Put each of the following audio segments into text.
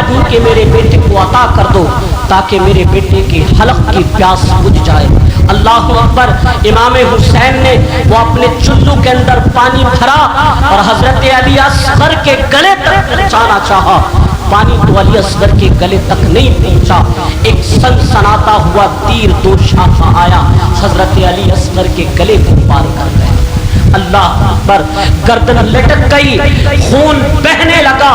دی کہ میرے بیٹے کو عطا کر دو تاکہ میرے بیٹے کی حلق کی پیاس بجھ جائے۔ اللہ اکبر۔ امام حسین نے وہ اپنے چلو کے اندر پانی بھرا اور حضرت علی اصغر کے گلے تک پہنچانا چاہا، پانی تو علی اصغر کے گلے تک نہیں پہنچا، ایک سنسناتا ہوا تیر دو شاخہ آیا، حضرت علی اصغر کے گلے کو پار کر گئے۔ اللہ اکبر۔ گردن لٹک گئی، خون بہنے لگا۔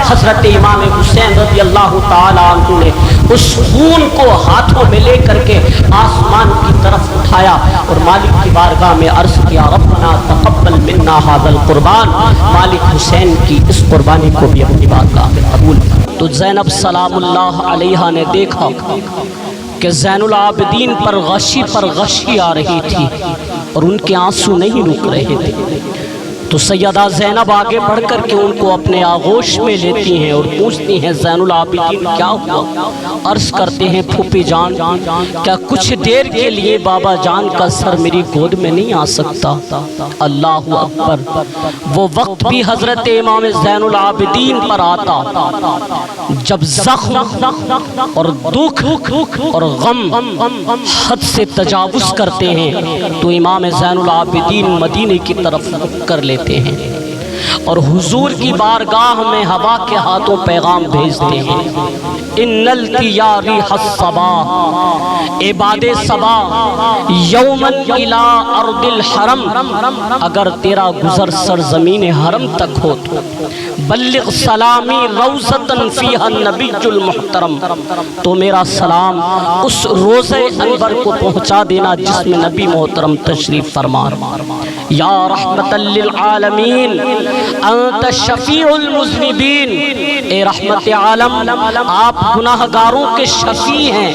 حضرت امام حسین رضی اللہ تعالی عنہ نے اس خون کو ہاتھوں میں لے کر کے آسمان کی طرف اٹھایا اور مالک کی بارگاہ میں عرض کیا، ربنا تقبل منا ھذا القربان، مالک حسین کی اس قربانی کو بھی اپنی بارگاہ میں قبول کر۔ تو زینب سلام اللہ علیہا نے دیکھا کہ زین العابدین پر غشی آ رہی تھی اور ان کے آنسو نہیں رک رہے تھے، تو سیدہ زینب آگے بڑھ کر کے ان کو اپنے آغوش میں لیتی ہیں اور پوچھتی ہیں زین العابدین کیا ہوا؟ عرض کرتے ہیں پھوپھی جان کیا کچھ دیر کے لیے بابا جان کا سر میری گود میں نہیں آ سکتا؟ اللہ اکبر۔ وہ وقت بھی حضرت امام زین العابدین پر آتا جب زخم اور دکھ اور غم حد سے تجاوز کرتے ہیں تو امام زین العابدین مدینے کی طرف کر لیتے ہیں اور حضور کی بارگاہ میں ہوا کے ہاتھوں پیغام بھیجتے ہیں، ان التیاری الصبا عباد صبا یومن الی ارض الحرم، اگر تیرا گزر سرزمین حرم تک ہو تو بلغ سلامی روضۃ فیہا النبی المحترم، تو میرا سلام اس روضہ انور کو پہنچا دینا جس میں نبی محترم تشریف فرما۔ یا رحمت للعالمین انت شفیع المذنبین، اے رحمت عالم آپ گناہگاروں کے شفیع ہیں،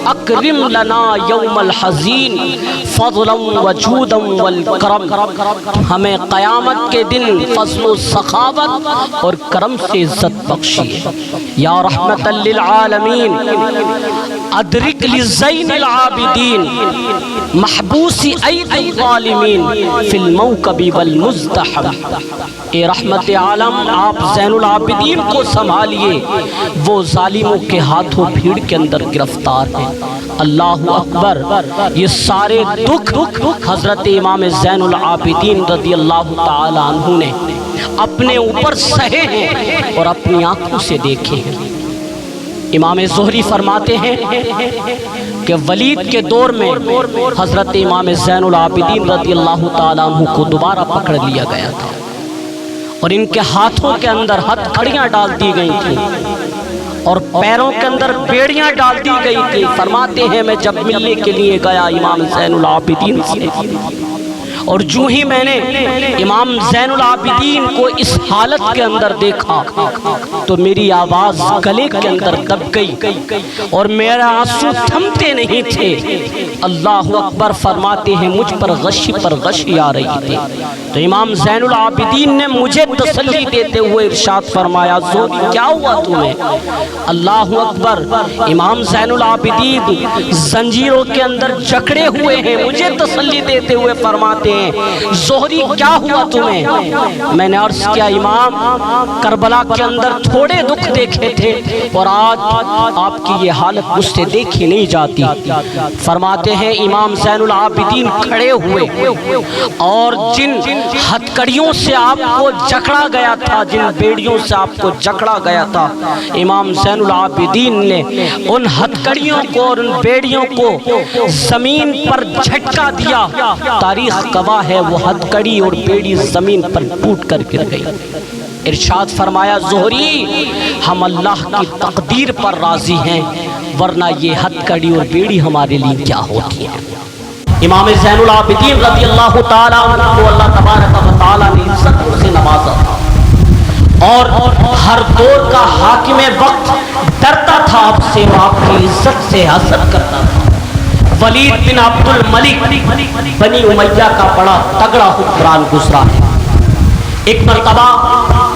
اکرم لنا یوم الحزین فضلا وجودا والکرم، ہمیں قیامت کے دن فضل و سخاوت اور کرم سے عزت بخشیے۔ یا رحمت للعالمین ادرک لزین العابدین محبوس اید الظالمین فی الموکب والمزدحم، اے رحمت عالم آپ زین العابدین کو سنبھالیے، وہ ظالموں کے ہاتھوں بھیڑ کے اندر گرفتار ہیں۔ اللہ اکبر۔ یہ سارے دکھ حضرت امام زین العابدین رضی اللہ تعالی عنہ نے اپنے اوپر سہے ہیں اور اپنی آنکھوں سے دیکھے ہیں۔ امام زہری فرماتے ہیں کہ ولید کے دور میں حضرت امام زین العابدین رضی اللہ تعالی عنہ کو دوبارہ پکڑ لیا گیا تھا اور ان کے ہاتھوں کے اندر ہتھ کڑیاں ڈال دی گئی تھیں اور پیروں کے اندر بیڑیاں ڈال دی گئی تھی۔ فرماتے ہیں میں جب ملنے کے لیے گیا امام زین العابدین سے اور جو ہی میں نے امام زین العابدین کو اس حالت کے اندر دیکھا تو میری آواز گلے کے اندر دب گئی اور میرے آنسو تھمتے نہیں تھے۔ اللہ اکبر۔ فرماتے ہیں مجھ پر غشی آ رہی تھی تو امام زین العابدین نے مجھے تسلی دیتے ہوئے ارشاد فرمایا زہری کیا ہوا تمہیں؟ اللہ اکبر۔ امام زین العابدین زنجیروں کے اندر جکڑے ہوئے ہیں، مجھے تسلی دیتے ہوئے فرماتے ہیں زہری کیا ہوا تمہیں؟ میں نے عرض کیا امام کربلا کے اندر تھوڑے دکھ دیکھے تھے اور آج آپ کی یہ حالت مجھ سے دیکھی نہیں جاتی۔ فرماتے ہیں امام زین العابدین کھڑے ہوئے اور جن ہتھکڑیوں سے آپ کو جکڑا گیا تھا، جن بیڑیوں سے آپ کو جکڑا گیا تھا، امام زین العابدین نے ان ہتھکڑیوں کو اور ان بیڑیوں کو زمین پر جھٹکا دیا۔ تاریخ گواہ ہے وہ ہتھکڑی اور بیڑی زمین پر ٹوٹ کر گر گئی۔ ارشاد فرمایا زہری ہم اللہ کی تقدیر پر راضی ہیں ورنہ یہ ہتھکڑی اور بیڑی ہمارے لیے کیا ہوتی ہے۔ امام زین العابدین رضی اللہ تعالی عنہ کو اللہ تبارک و تعالی نے عزت سے نوازا اور ہر دور کا حاکم وقت ڈرتا تھا آپ سے، وہ آپ کی عزت سے حسد کرتا تھا۔ ولید بن عبد الملک بنی امیہ کا بڑا تگڑا حکمران گزرا ہے۔ ایک مرتبہ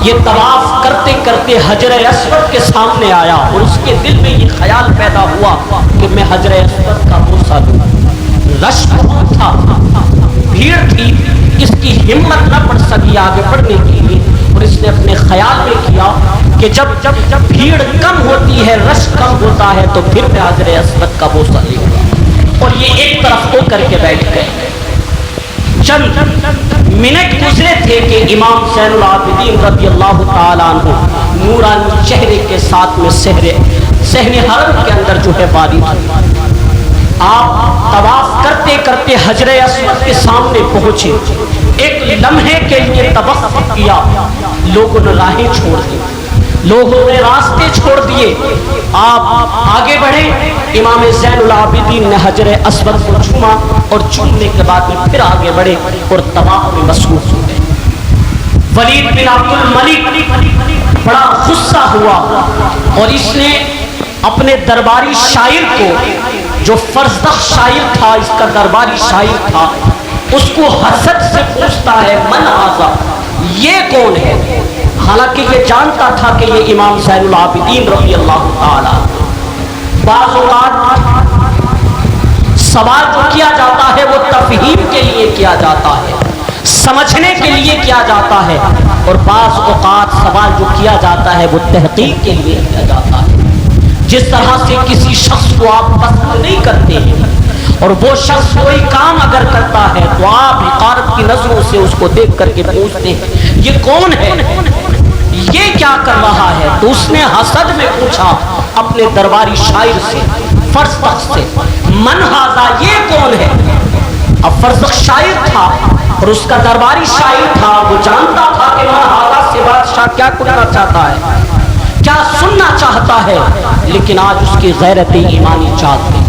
یہ طواف کرتے کرتے حجر اسود کے سامنے آیا اور اس کے دل میں یہ خیال پیدا ہوا کہ میں حجر اسود کا بوسہ دوں۔ رش بہت تھا، بھیڑ تھی، اس کی ہمت نہ پڑ سکی آگے بڑھنے کے لیے اور اور اس نے اپنے خیال میں کیا کہ جب بھیڑ کم ہوتی ہے، رش کم ہوتا ہے، تو پھر میں حجر اسود کا بوسہ لوں گا، اور یہ ایک طرف ہو کر کے بیٹھ گئے۔ چند منٹ گزرے تھے کہ امام زین العابدین رضی اللہ تعالیٰ عنہ نورانی چہرے کے ساتھ میں صحن حرم کے اندر جو ہے وارد ہوئے۔ آپ طواف کرتے کرتے حجر اسود کے سامنے پہنچے، ایک لمحے کے لیے توقف کیا، لوگوں نے راہیں چھوڑ دی، لوگوں نے راستے چھوڑ دیے، آپ آگے بڑھے، امام زین العابدین نے حجر اسود کو چھوما، اور چھومنے کے بعد میں پھر آگے بڑھے اور طواف میں مصروف ہو گئے۔ ولید بن عبد الملک بڑا غصہ ہوا، اور اس نے اپنے درباری شاعر کو، جو فرزدق شاعر تھا، اس کا درباری شاعر تھا، اس کو حسد سے پوچھتا ہے من ھذا، یہ کون ہے؟ حالانکہ یہ جانتا تھا کہ یہ امام زین العابدین رضی اللہ تعالی۔ بعض اوقات سوال جو کیا جاتا ہے وہ تفہیم کے لیے کیا جاتا ہے، سمجھنے کے لیے کیا جاتا ہے، اور بعض اوقات سوال جو کیا جاتا ہے وہ تحقیق کے لیے کیا جاتا ہے۔ جس طرح سے کسی شخص کو آپ پسند نہیں کرتے ہیں، اور وہ شخص کوئی کام اگر کرتا ہے تو آپ حقارت کی نظروں سے اس کو دیکھ کر کے پوچھتے ہیں یہ کون ہے، یہ کیا کر رہا ہے؟ تو اس نے حسد میں پوچھا اپنے درباری شاعر سے، فرزدق سے، من ھذا، یہ کون ہے؟ اب فرزدق شاعر تھا اور اس کا درباری شاعر تھا، وہ جانتا تھا کہ من ھذا سے بادشاہ کیا کرنا چاہتا ہے، کیا سننا چاہتا ہے، لیکن آج اس کی غیرت ایمانی چاہت گئی۔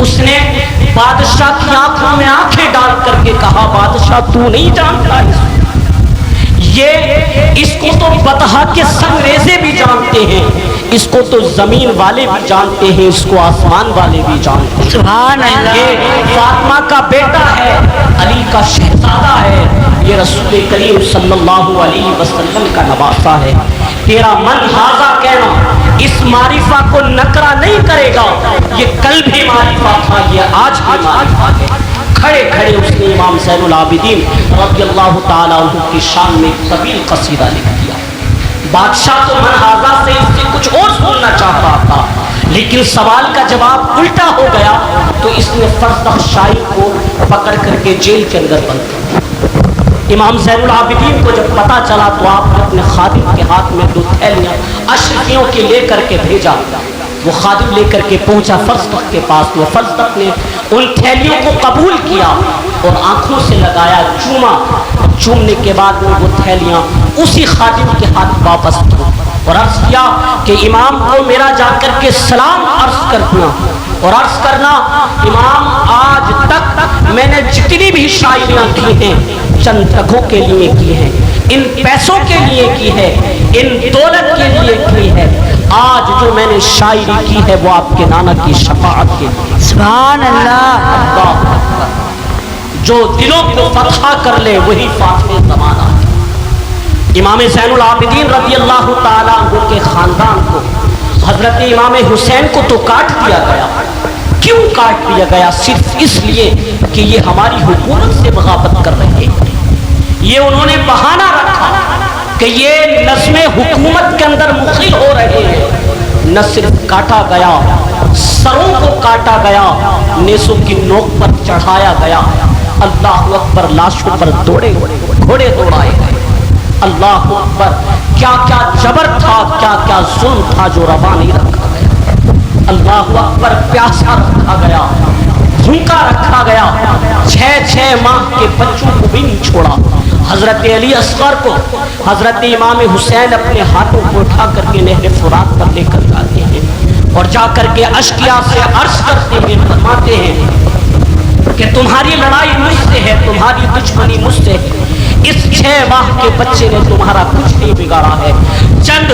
اس نے بادشاہ کی آنکھوں میں آنکھیں ڈال کر کے کہا بادشاہ تو نہیں جانتا یہ، اس کو تو بطحا کے سنگریزے بھی جانتے ہیں، اس کو تو زمین والے بھی جانتے ہیں، اس کو آسمان والے بھی جانتے ہیں۔ سبحان اللہ، یہ فاطمہ کا بیٹا ہے، علی کا شہزادہ ہے، یہ رسول کریم صلی اللہ علیہ وسلم کا نواسہ ہے۔ تیرا من ھذا کہنا اس معرفہ کو نکرا نہیں کرے گا، یہ کل بھی معرفہ تھا، یہ آج بھی معرفہ ہے۔ کھڑے کھڑے اس نے امام زین العابدین رضی اللہ تعالیٰ عنہ کی شان میں ایک طویل قصیدہ لکھ دیا۔ بادشاہ تو من ھذا سے اس سے کچھ اور سننا چاہتا تھا، لیکن سوال کا جواب الٹا ہو گیا، تو اس نے فرزدق شاعر کو پکڑ کر کے جیل کے اندر بند کر دیا۔ امام زین العابدین کو جب پتا چلا تو آپ نے اپنے خادم کے ہاتھ میں 2 تھیلیاں اشرفیوں کے لے کر کے بھیجا، وہ خادم لے کر کے پہنچا فرزدق کے پاس، وہ فرزدق نے ان تھیلیوں کو قبول کیا اور آنکھوں سے لگایا، چوما، چومنے کے بعد وہ تھیلیاں اسی خادم کے ہاتھ واپس کی اور عرض کیا کہ امام کو میرا جا کر کے سلام عرض کرنا، اور عرض کرنا امام آج تک میں نے جتنی بھی شاعریاں کی ہیں چند ٹکوں کے لیے کی ہیں، ان پیسوں کے لیے کی ہے، ان دولت کے لیے کی ہے، آج جو میں نے شاعری کی ہے وہ آپ کے نانا کی شفاعت کے لیے۔ سبحان اللہ، اللہ جو دلوں کو فتح کر لے وہی فاتح زمانہ۔ امام زین العابدین رضی اللہ تعالیٰ عنہ کے خاندان کو، حضرت امام حسین کو تو کاٹ دیا گیا، کیوں کاٹ دیا گیا؟ صرف اس لیے کہ یہ ہماری حکومت سے بغاوت کر رہے ہیں۔ یہ انہوں نے بہانہ رکھا کہ یہ نظم حکومت کے اندر مخل ہو رہے ہیں۔ نہ صرف کاٹا گیا، سروں کو کاٹا گیا، نیزوں کی نوک پر چڑھایا گیا، اللہ اکبر، لاشوں پر گھوڑے دوڑائے گئے، اللہ اکبر، کیا کیا جبر تھا، کیا کیا ظلم تھا جو روا نہیں رکھا گیا، اللہ اکبر، پیاسا رکھا گیا، بھوکا رکھا گیا، 6 ماہ کے بچوں کو بھی نہیں چھوڑا۔ حضرت علی اصغر کو حضرت امام حسین اپنے ہاتھوں کو اٹھا کر کے نہر فرات پر لے کر جاتے ہیں اور جا کر کے اشقیا سے عرض کرتے ہیں، فرماتے ہیں کہ تمہاری لڑائی مجھ سے ہے، تمہاری دشمنی مجھ سے ہے، اس 6 ماہ کے بچے نے تمہارا کچھ نہیں بگاڑا ہے، چند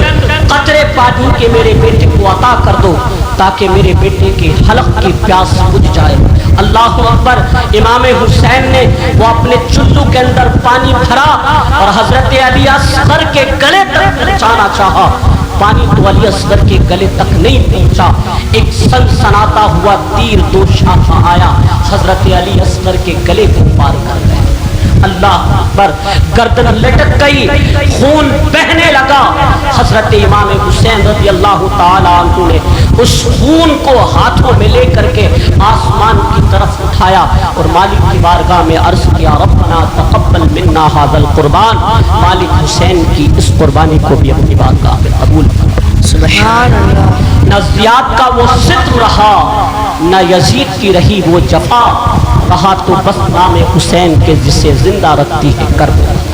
قطرے پانی کے میرے بیٹے کو عطا کر دو تاکہ میرے بیٹے کے حلق کی پیاس بجھ جائے۔ اللہ اکبر، امام حسین نے وہ اپنے چلو کے اندر پانی بھرا اور حضرت علی اصغر کے گلے تک پہنچانا چاہا، پانی تو علی اصغر کے گلے تک نہیں پہنچا، ایک سنسناتا ہوا تیر 2 شاخ آیا، حضرت علی اصغر کے گلے کو پار کر گئے۔ اللہ اکبر، گردن لٹک گئی، خون بہنے لگا۔ حضرت امام حسین رضی اللہ تعالی عنہ نے اس خون کو ہاتھوں میں لے کر کے آسمان کی طرف اٹھایا اور مالک کی بارگاہ میں عرض کیا، ربنا تقبل منا ھذا القربان، مالک حسین کی اس قربانی کو بھی اپنی بارگاہ میں قبول کر۔ سبحان اللہ۔ نہ زیاد کا وہ ستم رہا، نہ یزید کی رہی وہ جفا، رہا تو بس نام حسین کے جسے زندہ رکھتی ہے کربلا۔